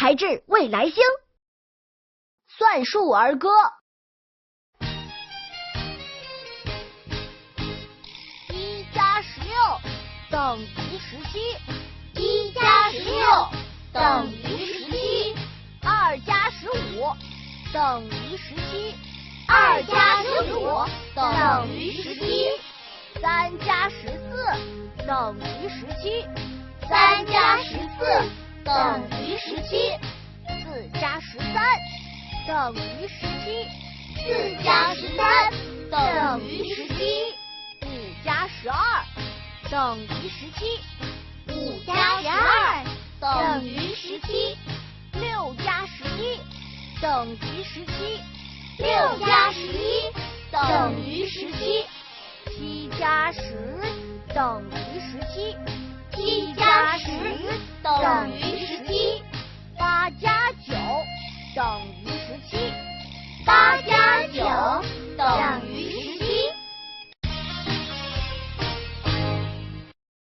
才智未来星。算术儿歌。1加16等于17。1加16等于17。2加15等于17。 2加15等于17。 3加14等于17。 3加14等于17。 4加13等于17。 4加13等于17。 5加12等于17。 5加12等于17。 6加11等于17。 6加11等于17。 7加10等于17。 7加10等于17。 8加9等于17。